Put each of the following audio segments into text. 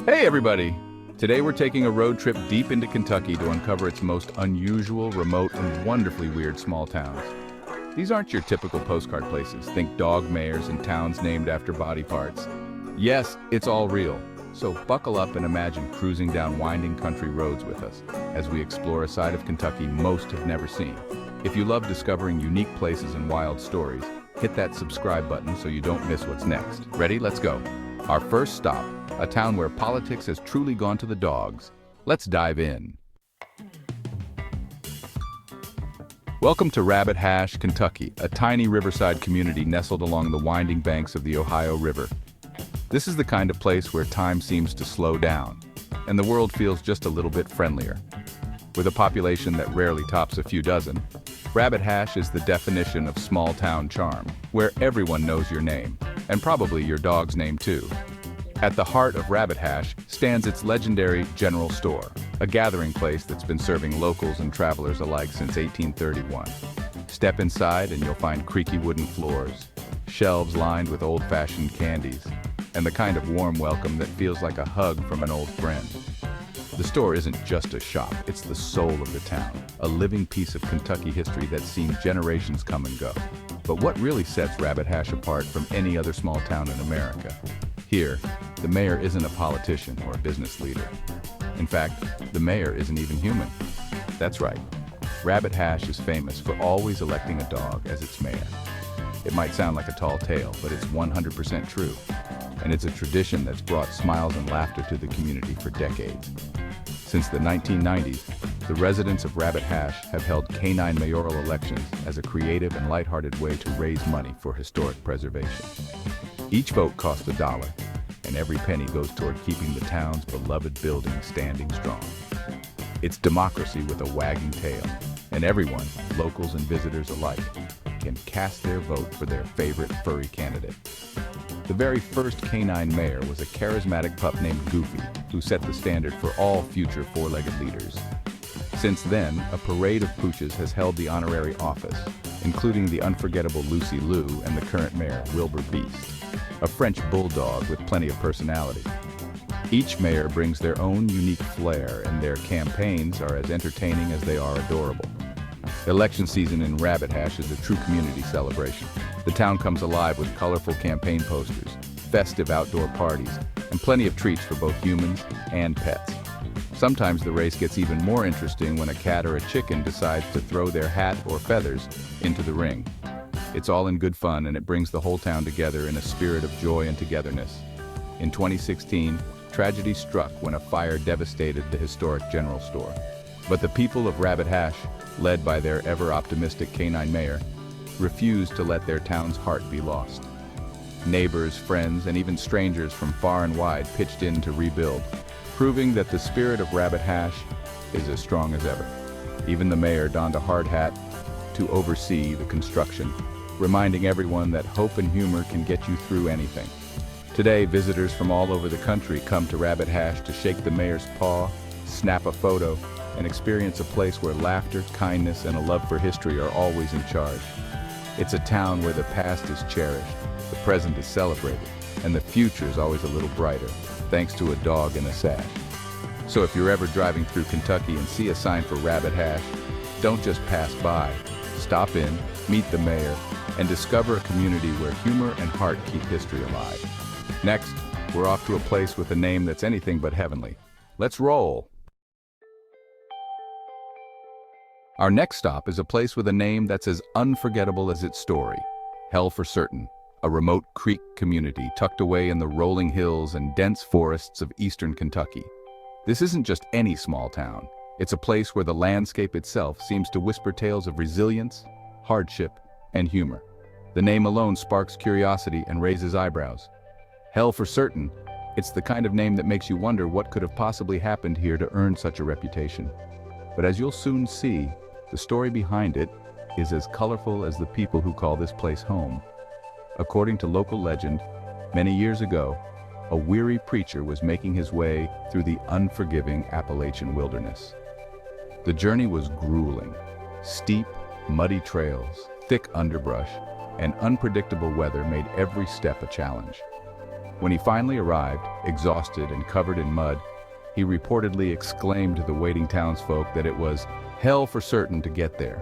Hey everybody! Today we're taking a road trip deep into Kentucky to uncover its most unusual, remote, and wonderfully weird small towns. These aren't your typical postcard places. Think dog mayors and towns named after body parts. Yes, it's all real. So buckle up and imagine cruising down winding country roads with us as we explore a side of Kentucky most have never seen. If you love discovering unique places and wild stories, hit that subscribe button so you don't miss what's next. Ready? Let's go. Our first stop, a town where politics has truly gone to the dogs. Let's dive in. Welcome to Rabbit Hash, Kentucky, a tiny riverside community nestled along the winding banks of the Ohio River. This is the kind of place where time seems to slow down, and the world feels just a little bit friendlier. With a population that rarely tops a few dozen, Rabbit Hash is the definition of small-town charm, where everyone knows your name, and probably your dog's name too. At the heart of Rabbit Hash stands its legendary General Store, a gathering place that's been serving locals and travelers alike since 1831. Step inside and you'll find creaky wooden floors, shelves lined with old-fashioned candies, and the kind of warm welcome that feels like a hug from an old friend. The store isn't just a shop, it's the soul of the town, a living piece of Kentucky history that's seen generations come and go. But what really sets Rabbit Hash apart from any other small town in America? Here, the mayor isn't a politician or a business leader. In fact, the mayor isn't even human. That's right. Rabbit Hash is famous for always electing a dog as its mayor. It might sound like a tall tale, but it's 100% true. And it's a tradition that's brought smiles and laughter to the community for decades. Since the 1990s, the residents of Rabbit Hash have held canine mayoral elections as a creative and lighthearted way to raise money for historic preservation. Each vote costs $1, and every penny goes toward keeping the town's beloved building standing strong. It's democracy with a wagging tail, and everyone, locals and visitors alike, can cast their vote for their favorite furry candidate. The very first canine mayor was a charismatic pup named Goofy, who set the standard for all future four-legged leaders. Since then, a parade of pooches has held the honorary office, including the unforgettable Lucy Lou and the current mayor, Wilbur Beast, a French bulldog with plenty of personality. Each mayor brings their own unique flair, and their campaigns are as entertaining as they are adorable. Election season in Rabbit Hash is a true community celebration. The town comes alive with colorful campaign posters, festive outdoor parties, and plenty of treats for both humans and pets. Sometimes the race gets even more interesting when a cat or a chicken decides to throw their hat or feathers into the ring. It's all in good fun, and it brings the whole town together in a spirit of joy and togetherness. In 2016, tragedy struck when a fire devastated the historic General Store. But the people of Rabbit Hash, led by their ever-optimistic canine mayor, refused to let their town's heart be lost. Neighbors, friends, and even strangers from far and wide pitched in to rebuild, proving that the spirit of Rabbit Hash is as strong as ever. Even the mayor donned a hard hat to oversee the construction, reminding everyone that hope and humor can get you through anything. Today, visitors from all over the country come to Rabbit Hash to shake the mayor's paw, snap a photo, and experience a place where laughter, kindness, and a love for history are always in charge. It's a town where the past is cherished, the present is celebrated, and the future is always a little brighter, thanks to a dog and a sash. So if you're ever driving through Kentucky and see a sign for Rabbit Hash, don't just pass by. Stop in, meet the mayor, and discover a community where humor and heart keep history alive. Next, we're off to a place with a name that's anything but heavenly. Let's roll! Our next stop is a place with a name that's as unforgettable as its story. Hell for Certain, a remote creek community tucked away in the rolling hills and dense forests of eastern Kentucky. This isn't just any small town. It's a place where the landscape itself seems to whisper tales of resilience, hardship, and humor. The name alone sparks curiosity and raises eyebrows. Hell for Certain, it's the kind of name that makes you wonder what could have possibly happened here to earn such a reputation. But as you'll soon see, the story behind it is as colorful as the people who call this place home. According to local legend, many years ago, a weary preacher was making his way through the unforgiving Appalachian wilderness. The journey was grueling. Steep, muddy trails, thick underbrush, and unpredictable weather made every step a challenge. When he finally arrived, exhausted and covered in mud, he reportedly exclaimed to the waiting townsfolk that it was hell for certain to get there.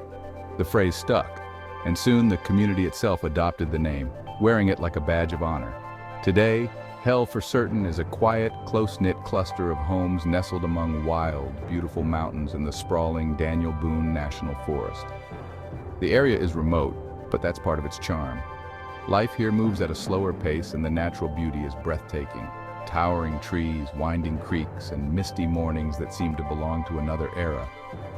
The phrase stuck, and soon the community itself adopted the name, wearing it like a badge of honor. Today, Hell for Certain is a quiet, close-knit cluster of homes nestled among wild, beautiful mountains in the sprawling Daniel Boone National Forest. The area is remote, but that's part of its charm. Life here moves at a slower pace and the natural beauty is breathtaking. Towering trees, winding creeks, and misty mornings that seem to belong to another era.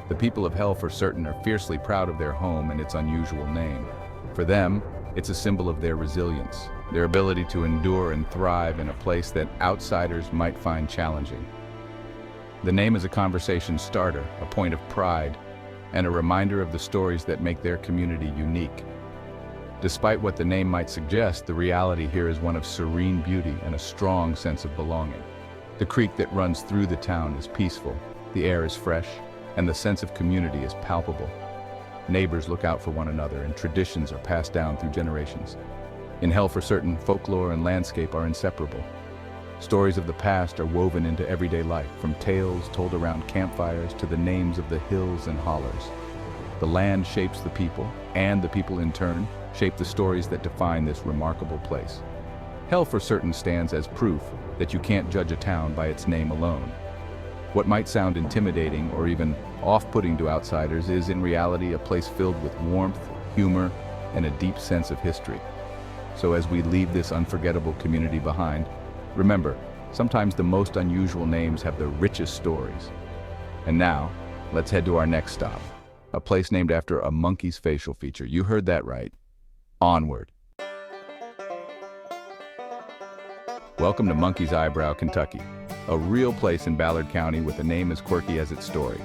The people of Hell for Certain are fiercely proud of their home and its unusual name. For them, it's a symbol of their resilience, their ability to endure and thrive in a place that outsiders might find challenging. The name is a conversation starter, a point of pride, and a reminder of the stories that make their community unique. Despite what the name might suggest, the reality here is one of serene beauty and a strong sense of belonging. The creek that runs through the town is peaceful, the air is fresh, and the sense of community is palpable. Neighbors look out for one another and traditions are passed down through generations. In Hell for Certain, folklore and landscape are inseparable. Stories of the past are woven into everyday life, from tales told around campfires to the names of the hills and hollers. The land shapes the people, and the people in turn shape the stories that define this remarkable place. Hell for Certain stands as proof that you can't judge a town by its name alone. What might sound intimidating or even off-putting to outsiders is in reality a place filled with warmth, humor, and a deep sense of history. So as we leave this unforgettable community behind, remember, sometimes the most unusual names have the richest stories. And now, let's head to our next stop, a place named after a monkey's facial feature. You heard that right. Onward. Welcome to Monkey's Eyebrow, Kentucky, a real place in Ballard County with a name as quirky as its story.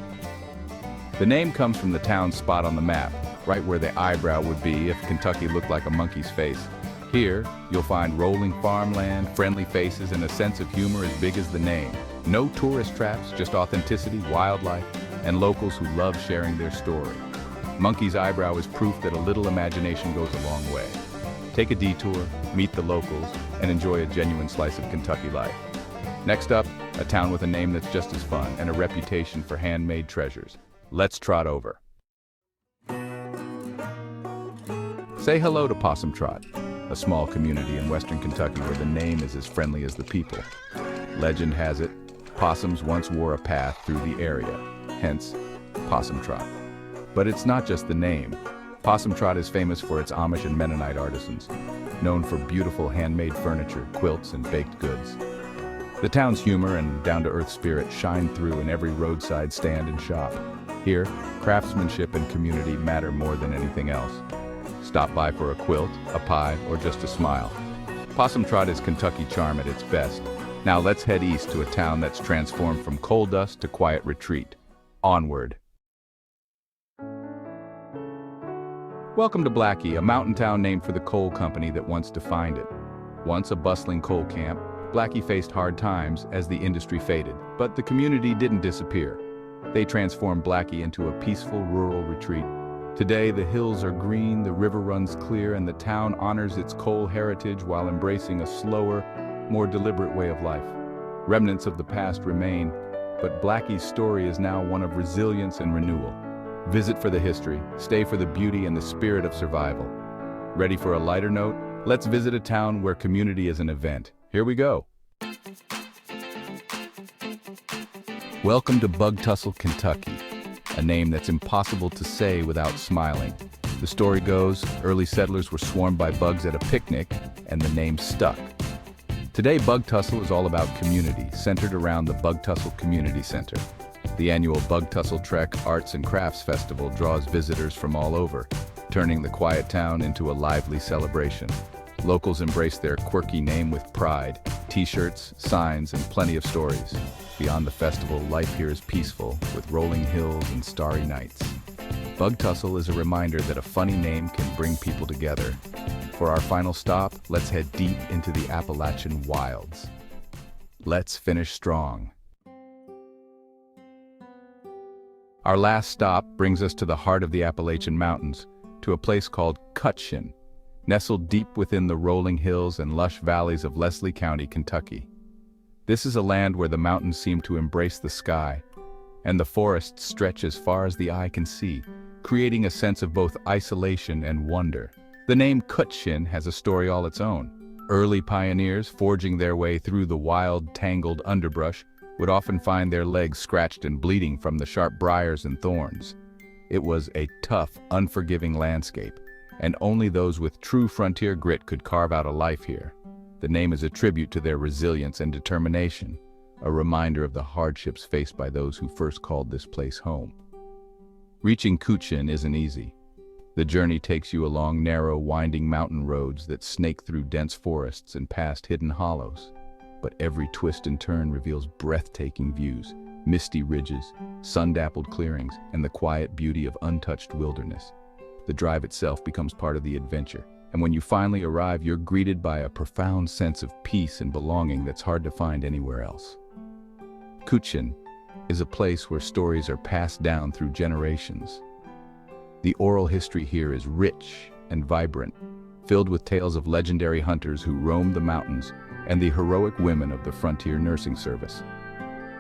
The name comes from the town's spot on the map, right where the eyebrow would be if Kentucky looked like a monkey's face. Here, you'll find rolling farmland, friendly faces, and a sense of humor as big as the name. No tourist traps, just authenticity, wildlife, and locals who love sharing their story. Monkey's Eyebrow is proof that a little imagination goes a long way. Take a detour, meet the locals, and enjoy a genuine slice of Kentucky life. Next up, a town with a name that's just as fun and a reputation for handmade treasures. Let's trot over. Say hello to Possum Trot, a small community in western Kentucky where the name is as friendly as the people. Legend has it, possums once wore a path through the area, hence Possum Trot. But it's not just the name. Possum Trot is famous for its Amish and Mennonite artisans, known for beautiful handmade furniture, quilts, and baked goods. The town's humor and down-to-earth spirit shine through in every roadside stand and shop. Here, craftsmanship and community matter more than anything else. Stop by for a quilt, a pie, or just a smile. Possum Trot is Kentucky charm at its best. Now let's head east to a town that's transformed from coal dust to quiet retreat. Onward. Welcome to Blackie, a mountain town named for the coal company that once defined it. Once a bustling coal camp, Blackie faced hard times as the industry faded, but the community didn't disappear. They transformed Blackie into a peaceful rural retreat. Today, the hills are green, the river runs clear, and the town honors its coal heritage while embracing a slower, more deliberate way of life. Remnants of the past remain, but Blackie's story is now one of resilience and renewal. Visit for the history, stay for the beauty and the spirit of survival. Ready for a lighter note? Let's visit a town where community is an event. Here we go. Welcome to Bug Tussle, Kentucky, a name that's impossible to say without smiling. The story goes, early settlers were swarmed by bugs at a picnic, and the name stuck. Today, Bug Tussle is all about community, centered around the Bug Tussle Community Center. The annual Bug Tussle Trek Arts and Crafts Festival draws visitors from all over, turning the quiet town into a lively celebration. Locals embrace their quirky name with pride, t-shirts, signs, and plenty of stories. Beyond the festival, life here is peaceful, with rolling hills and starry nights. Bug Tussle is a reminder that a funny name can bring people together. For our final stop, let's head deep into the Appalachian wilds. Let's finish strong. Our last stop brings us to the heart of the Appalachian Mountains, to a place called Cutchin. nestled deep within the rolling hills and lush valleys of Leslie County, Kentucky. This is a land where the mountains seem to embrace the sky, and the forests stretch as far as the eye can see, creating a sense of both isolation and wonder. The name Cutchin has a story all its own. Early pioneers, forging their way through the wild, tangled underbrush, would often find their legs scratched and bleeding from the sharp briars and thorns. It was a tough, unforgiving landscape, and only those with true frontier grit could carve out a life here. The name is a tribute to their resilience and determination, a reminder of the hardships faced by those who first called this place home. Reaching Cutchin isn't easy. The journey takes you along narrow, winding mountain roads that snake through dense forests and past hidden hollows. But every twist and turn reveals breathtaking views, misty ridges, sun-dappled clearings, and the quiet beauty of untouched wilderness. The drive itself becomes part of the adventure, and when you finally arrive, you're greeted by a profound sense of peace and belonging that's hard to find anywhere else. Cutchin is a place where stories are passed down through generations. The oral history here is rich and vibrant, filled with tales of legendary hunters who roamed the mountains and the heroic women of the frontier nursing service.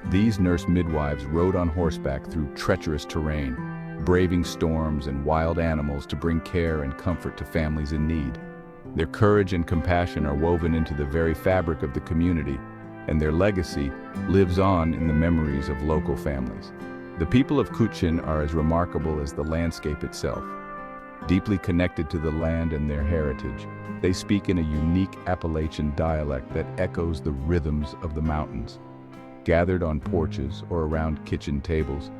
These nurse midwives rode on horseback through treacherous terrain, braving storms and wild animals to bring care and comfort to families in need. Their courage and compassion are woven into the very fabric of the community, and their legacy lives on in the memories of local families. The people of Cutchin are as remarkable as the landscape itself. Deeply connected to the land and their heritage, they speak in a unique Appalachian dialect that echoes the rhythms of the mountains. Gathered on porches or around kitchen tables,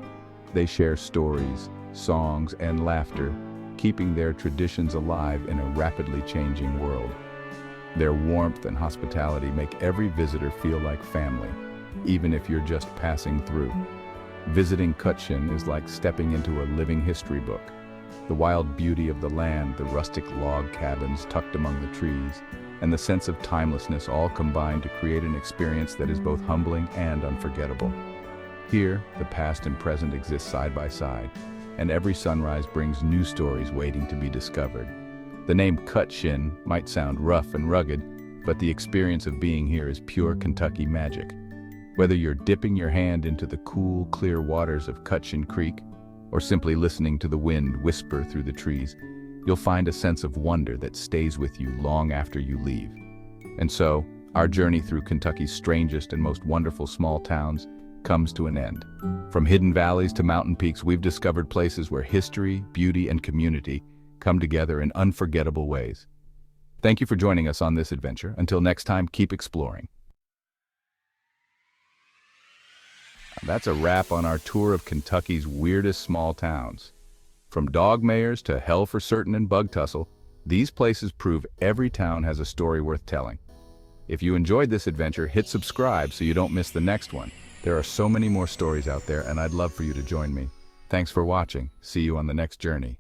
they share stories, songs, and laughter, keeping their traditions alive in a rapidly changing world. Their warmth and hospitality make every visitor feel like family, even if you're just passing through. Visiting Cutchin is like stepping into a living history book. The wild beauty of the land, the rustic log cabins tucked among the trees, and the sense of timelessness all combine to create an experience that is both humbling and unforgettable. Here, the past and present exist side by side, and every sunrise brings new stories waiting to be discovered. The name Cutchin might sound rough and rugged, but the experience of being here is pure Kentucky magic. Whether you're dipping your hand into the cool, clear waters of Cutchin Creek, or simply listening to the wind whisper through the trees, you'll find a sense of wonder that stays with you long after you leave. And so, our journey through Kentucky's strangest and most wonderful small towns comes to an end. From hidden valleys to mountain peaks, we've discovered places where history, beauty, and community come together in unforgettable ways. Thank you for joining us on this adventure. Until next time, keep exploring. That's a wrap on our tour of Kentucky's weirdest small towns. From dog mayors to hell for certain and bug tussle, these places prove every town has a story worth telling. If you enjoyed this adventure, hit subscribe so you don't miss the next one. There are so many more stories out there, and I'd love for you to join me. Thanks for watching. See you on the next journey.